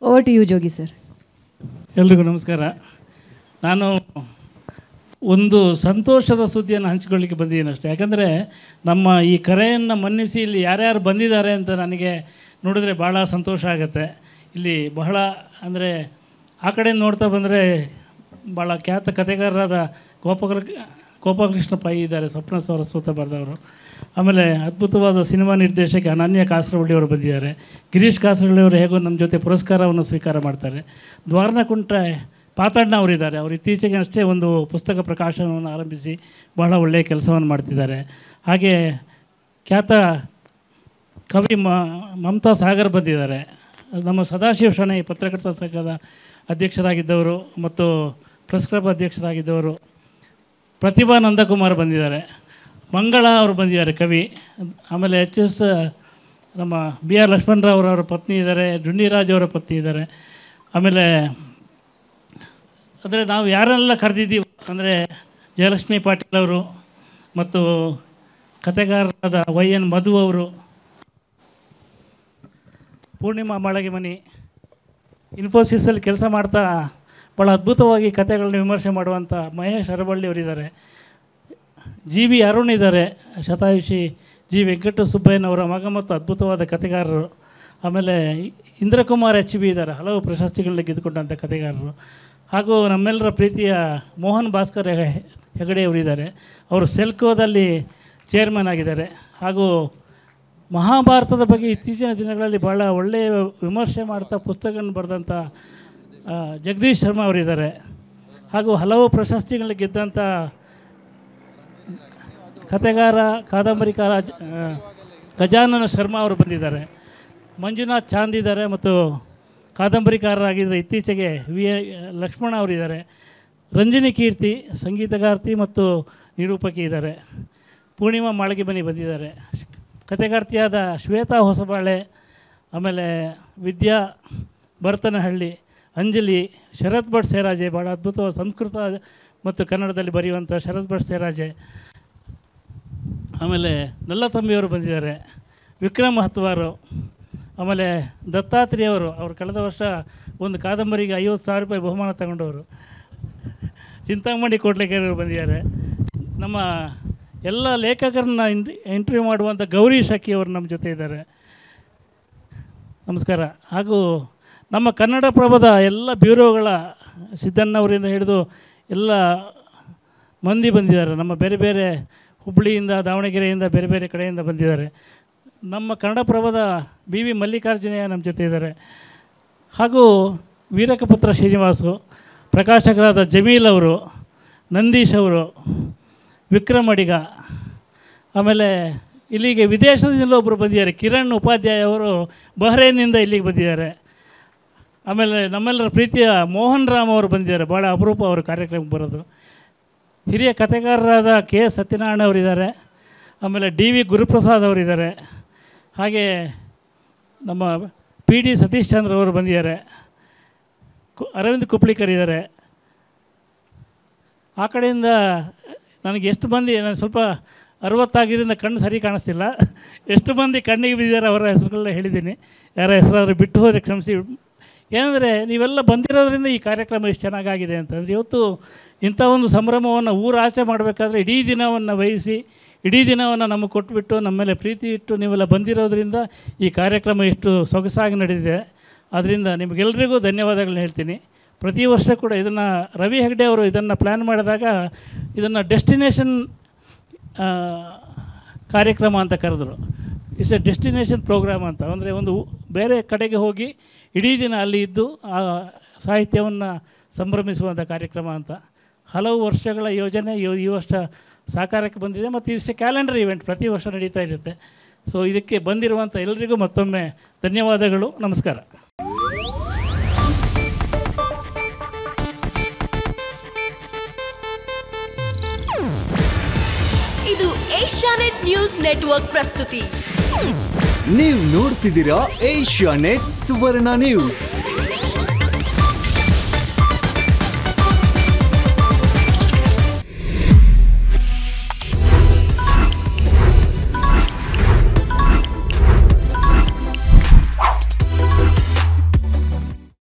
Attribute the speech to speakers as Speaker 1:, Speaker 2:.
Speaker 1: Over to you Jogi sir.
Speaker 2: ಎಲ್ರಿಗೂ ನಮಸ್ಕಾರ. ನಾನು ಒಂದು ಸಂತೋಷದ ಸುದ್ದಿಯನ್ನು ಹಂಚಿಕೊಳ್ಳಿಕ್ಕೆ ಬಂದಿದ್ದೀನಿ ಅಷ್ಟೇ. ಯಾಕಂದರೆ ನಮ್ಮ ಈ ಕರೆಯನ್ನು ಮನ್ನಿಸಿ ಇಲ್ಲಿ ಯಾರ್ಯಾರು ಬಂದಿದ್ದಾರೆ ಅಂತ ನನಗೆ ನೋಡಿದ್ರೆ ಭಾಳ ಸಂತೋಷ ಆಗುತ್ತೆ. ಇಲ್ಲಿ ಬಹಳ ಅಂದರೆ ಆ ಕಡೆ ನೋಡ್ತಾ ಬಂದರೆ ಭಾಳ ಖ್ಯಾತ ಕಥೆಗಾರರಾದ ಗೋಪಾಲಕೃಷ್ಣ ಪೈ ಇದ್ದಾರೆ, ಸ್ವಪ್ನ ಸರಸ್ವತ ಬರೆದವರು. ಆಮೇಲೆ ಅದ್ಭುತವಾದ ಸಿನಿಮಾ ನಿರ್ದೇಶಕ ಅನನ್ಯ ಕಾಸರವಳ್ಳಿಯವರು ಬಂದಿದ್ದಾರೆ. ಗಿರೀಶ್ ಕಾಸರವಳ್ಳಿಯವರು ಹೇಗೋ ನಮ್ಮ ಜೊತೆ ಪುರಸ್ಕಾರವನ್ನು ಸ್ವೀಕಾರ ಮಾಡ್ತಾರೆ. ದ್ವಾರನಕುಂಟ ಪಾತಣ್ಣ ಅವರಿದ್ದಾರೆ. ಅವರು ಇತ್ತೀಚೆಗೆ ಅಷ್ಟೇ ಒಂದು ಪುಸ್ತಕ ಪ್ರಕಾಶನವನ್ನು ಆರಂಭಿಸಿ ಬಹಳ ಒಳ್ಳೆಯ ಕೆಲಸವನ್ನು ಮಾಡ್ತಿದ್ದಾರೆ. ಹಾಗೆ ಖ್ಯಾತ ಕವಿ ಮಮತಾ ಸಾಗರ್ ಬಂದಿದ್ದಾರೆ. ನಮ್ಮ ಸದಾಶಿವ ಶೆಣೈ ಪತ್ರಕರ್ತರ ಸಂಘದ ಅಧ್ಯಕ್ಷರಾಗಿದ್ದವರು ಮತ್ತು ಪ್ರೆಸ್ ಕ್ಲಬ್ ಅಧ್ಯಕ್ಷರಾಗಿದ್ದವರು. ಪ್ರತಿಭಾ ನಂದಕುಮಾರ್ ಬಂದಿದ್ದಾರೆ. ಮಂಗಳ ಅವರು ಬಂದಿದ್ದಾರೆ, ಕವಿ. ಆಮೇಲೆ HS ನಮ್ಮ BR ಲಕ್ಷ್ಮಣರಾವ್ ಅವರ ಪತ್ನಿ ಇದ್ದಾರೆ, ಡುಂಡಿರಾಜ್ ಅವರ ಪತ್ನಿ ಇದ್ದಾರೆ. ಆಮೇಲೆ ಅಂದರೆ ನಾವು ಯಾರೆಲ್ಲ ಕರೆದಿದ್ದೀವಿ ಅಂದರೆ ಜಯಲಕ್ಷ್ಮಿ ಪಾಟೀಲ್ ಅವರು ಮತ್ತು ಕಥೆಗಾರರಾದ YN ಮಧು ಅವರು, ಪೂರ್ಣಿಮಾ ಮಾಳಗಿಮನಿ, ಇನ್ಫೋಸಿಸಲ್ಲಿ ಕೆಲಸ ಮಾಡ್ತಾ ಭಾಳ ಅದ್ಭುತವಾಗಿ ಕಥೆಗಳನ್ನ ವಿಮರ್ಶೆ ಮಾಡುವಂಥ ಮಹೇಶ್ ಅರಬಳ್ಳಿ ಅವರಿದ್ದಾರೆ. GV ಅರುಣ್ ಇದ್ದಾರೆ, ಶತಾಯುಷಿ G ವೆಂಕಟ ಸುಬ್ಬಯ್ಯನವರ ಮಗ ಮತ್ತು ಅದ್ಭುತವಾದ ಕಥೆಗಾರರು. ಆಮೇಲೆ ಇಂದ್ರಕುಮಾರ್ HB ಇದ್ದಾರೆ, ಹಲವು ಪ್ರಶಸ್ತಿಗಳನ್ನ ಗೆದ್ದುಕೊಂಡಂಥ ಕಥೆಗಾರರು. ಹಾಗೂ ನಮ್ಮೆಲ್ಲರ ಪ್ರೀತಿಯ ಮೋಹನ್ ಭಾಸ್ಕರ್ ಹೆಗಡೆ ಅವರಿದ್ದಾರೆ. ಅವರು ಸೆಲ್ಕೋದಲ್ಲಿ ಚೇರ್ಮನ್ ಆಗಿದ್ದಾರೆ. ಹಾಗೂ ಮಹಾಭಾರತದ ಬಗ್ಗೆ ಇತ್ತೀಚಿನ ದಿನಗಳಲ್ಲಿ ಭಾಳ ಒಳ್ಳೆಯ ವಿಮರ್ಶೆ ಮಾಡ್ತಾ ಪುಸ್ತಕಗಳನ್ನು ಬರೆದಂಥ ಜಗದೀಶ್ ಶರ್ಮಾ ಅವರಿದ್ದಾರೆ. ಹಾಗೂ ಹಲವು ಪ್ರಶಸ್ತಿಗಳನ್ನ ಗೆದ್ದಂಥ ಕಥೆಗಾರ ಕಾದಂಬರಿಕಾರ ಗಜಾನನ ಶರ್ಮಾ ಅವರು ಬಂದಿದ್ದಾರೆ. ಮಂಜುನಾಥ್ ಚಾಂದ್ ಇದ್ದಾರೆ ಮತ್ತು ಕಾದಂಬರಿಕಾರರಾಗಿದ್ದರೆ ಇತ್ತೀಚೆಗೆ ಲಕ್ಷ್ಮಣ ಅವರಿದ್ದಾರೆ. ರಂಜಿನಿ ಕೀರ್ತಿ ಸಂಗೀತಗಾರ್ತಿ ಮತ್ತು ನಿರೂಪಕಿ ಇದ್ದಾರೆ. ಪೂರ್ಣಿಮಾ ಮಾಳಗಿಮನಿ ಬಂದಿದ್ದಾರೆ. ಕಥೆಗಾರ್ತಿಯಾದ ಶ್ವೇತಾ ಹೊಸಬಾಳೆ, ಆಮೇಲೆ ವಿದ್ಯಾ ಭರತನಹಳ್ಳಿ, ಅಂಜಲಿ, ಶರತ್ ಭಟ್ ಸೇರಾಜೆ, ಭಾಳ ಅದ್ಭುತವಾದ ಸಂಸ್ಕೃತ ಮತ್ತು ಕನ್ನಡದಲ್ಲಿ ಬರೆಯುವಂಥ ಶರತ್ ಭಟ್ ಸೇರಾಜೆ. ಆಮೇಲೆ ನಲ್ಲತಂಬಿಯವರು ಬಂದಿದ್ದಾರೆ. ವಿಕ್ರಮ್ ಹತ್ವಾರು, ಆಮೇಲೆ ದತ್ತಾತ್ರೇಯವರು, ಅವರು ಕಳೆದ ವರ್ಷ ಒಂದು ಕಾದಂಬರಿಗೆ 50,000 ರೂಪಾಯಿ ಬಹುಮಾನ ತಗೊಂಡವರು. ಚಿಂತಾಮಣಿ ಕೋಟ್ಲೆಕೆರೆಯವರು ಬಂದಿದ್ದಾರೆ. ನಮ್ಮ ಎಲ್ಲ ಲೇಖಕರನ್ನ ಇಂಟರ್ವ್ಯೂ ಮಾಡುವಂಥ ಗೌರಿ ಶಕಿ ಅವರು ನಮ್ಮ ಜೊತೆ ಇದ್ದಾರೆ. ನಮಸ್ಕಾರ. ಹಾಗೂ ನಮ್ಮ ಕನ್ನಡಪ್ರಭದ ಎಲ್ಲ ಬ್ಯೂರೋಗಳ ಸಿದ್ದಣ್ಣವರಿಂದ ಹಿಡಿದು ಎಲ್ಲ ಮಂದಿ ಬಂದಿದ್ದಾರೆ. ನಮ್ಮ ಬೇರೆ ಬೇರೆ ಹುಬ್ಬಳ್ಳಿಯಿಂದ, ದಾವಣಗೆರೆಯಿಂದ, ಬೇರೆ ಬೇರೆ ಕಡೆಯಿಂದ ಬಂದಿದ್ದಾರೆ. ನಮ್ಮ ಕನ್ನಡಪ್ರಭದ BV ಮಲ್ಲಿಕಾರ್ಜುನಯ್ಯ ನಮ್ಮ ಜೊತೆ ಇದ್ದಾರೆ. ಹಾಗೂ ವೀರಕಪುತ್ರ ಶ್ರೀನಿವಾಸು, ಪ್ರಕಾಶಕರಾದ ಜಮೀಲ್ ಅವರು, ನಂದೀಶ್ ಅವರು, ವಿಕ್ರಮ್ ಅಡಿಗ, ಆಮೇಲೆ ಇಲ್ಲಿಗೆ ವಿದೇಶದಿಂದ ಒಬ್ಬರು ಬಂದಿದ್ದಾರೆ, ಕಿರಣ್ ಉಪಾಧ್ಯಾಯ ಅವರು ಬಹ್ರೇನಿಂದ ಇಲ್ಲಿಗೆ ಬಂದಿದ್ದಾರೆ. ಆಮೇಲೆ ನಮ್ಮೆಲ್ಲರ ಪ್ರೀತಿಯ ಮೋಹನ್ ರಾಮ್ ಅವರು ಬಂದಿದ್ದಾರೆ. ಭಾಳ ಅಪರೂಪ ಅವರು ಕಾರ್ಯಕ್ರಮಕ್ಕೆ ಬರೋದು. ಹಿರಿಯ ಕಥೆಗಾರರಾದ KS ಸತ್ಯನಾರಾಯಣ ಅವರಿದ್ದಾರೆ. ಆಮೇಲೆ DV ಗುರುಪ್ರಸಾದ್ ಅವರಿದ್ದಾರೆ. ಹಾಗೆ ನಮ್ಮ PD ಸತೀಶ್ ಚಂದ್ರ ಅವರು ಬಂದಿದ್ದಾರೆ. ಅರವಿಂದ್ ಕುಪ್ಳಿಕರ್ ಇದ್ದಾರೆ. ಆ ಕಡೆಯಿಂದ ನನಗೆ ಎಷ್ಟು ಮಂದಿ, ನಾನು ಸ್ವಲ್ಪ 60 ಆಗಿದ್ದರಿಂದ ಕಣ್ಣು ಸರಿ ಕಾಣಿಸ್ತಿಲ್ಲ, ಎಷ್ಟು ಮಂದಿ ಕಣ್ಣಿಗೆ ಬಿದ್ದಿದ್ದಾರೆ ಅವರ ಹೆಸರುಗಳನ್ನ ಹೇಳಿದ್ದೀನಿ. ಯಾರ ಹೆಸರಾದರೂ ಬಿಟ್ಟು ಹೋದರೆ ಕ್ಷಮಿಸಿ. ಏನಂದರೆ ನೀವೆಲ್ಲ ಬಂದಿರೋದ್ರಿಂದ ಈ ಕಾರ್ಯಕ್ರಮ ಇಷ್ಟು ಚೆನ್ನಾಗಾಗಿದೆ ಅಂತಂದರೆ, ಇವತ್ತು ಇಂಥ ಒಂದು ಸಂಭ್ರಮವನ್ನು ಊರಾಚೆ ಮಾಡಬೇಕಾದ್ರೆ ಇಡೀ ದಿನವನ್ನು ವಹಿಸಿ, ಇಡೀ ದಿನವನ್ನು ನಮಗೆ ಕೊಟ್ಬಿಟ್ಟು ನಮ್ಮ ಮೇಲೆ ಪ್ರೀತಿ ಇಟ್ಟು ನೀವೆಲ್ಲ ಬಂದಿರೋದ್ರಿಂದ ಈ ಕಾರ್ಯಕ್ರಮ ಎಷ್ಟು ಸೊಗಸಾಗಿ ನಡೆದಿದೆ. ಆದ್ದರಿಂದ ನಿಮಗೆಲ್ಲರಿಗೂ ಧನ್ಯವಾದಗಳನ್ನ ಹೇಳ್ತೀನಿ. ಪ್ರತಿ ವರ್ಷ ಕೂಡ ಇದನ್ನು ರವಿ ಹೆಗ್ಡೆ ಅವರು ಇದನ್ನು ಪ್ಲ್ಯಾನ್ ಮಾಡಿದಾಗ ಇದನ್ನು ಡೆಸ್ಟಿನೇಷನ್ ಕಾರ್ಯಕ್ರಮ ಅಂತ ಕರೆದ್ರು. ಇಟ್ಸ್ ಎ ಡೆಸ್ಟಿನೇಷನ್ ಪ್ರೋಗ್ರಾಮ್ ಅಂತ. ಅಂದರೆ ಒಂದು ಬೇರೆ ಕಡೆಗೆ ಹೋಗಿ ಇಡೀ ದಿನ ಅಲ್ಲಿ ಇದ್ದು ಆ ಸಾಹಿತ್ಯವನ್ನು ಸಂಭ್ರಮಿಸುವಂಥ ಕಾರ್ಯಕ್ರಮ ಅಂತ. ಹಲವು ವರ್ಷಗಳ ಯೋಜನೆ ಈ ವರ್ಷ ಸಾಕಾರಕ್ಕೆ ಬಂದಿದೆ. ಮತ್ತು ಇಟ್ಸ್ ಎ ಕ್ಯಾಲೆಂಡರ್ ಇವೆಂಟ್, ಪ್ರತಿ ವರ್ಷ ನಡೀತಾ ಇರುತ್ತೆ. ಸೊ ಇದಕ್ಕೆ ಬಂದಿರುವಂಥ ಎಲ್ಲರಿಗೂ ಮತ್ತೊಮ್ಮೆ ಧನ್ಯವಾದಗಳು. ನಮಸ್ಕಾರ.
Speaker 3: ಇದು ಏಷ್ಯಾನೆಟ್ ನ್ಯೂಸ್ ನೆಟ್ವರ್ಕ್ ಪ್ರಸ್ತುತಿ.
Speaker 4: ನೀವು ನೋಡ್ತಿದ್ದೀರಾ ಏಷ್ಯಾನೆಟ್ ಸುವರ್ಣ ನ್ಯೂಸ್.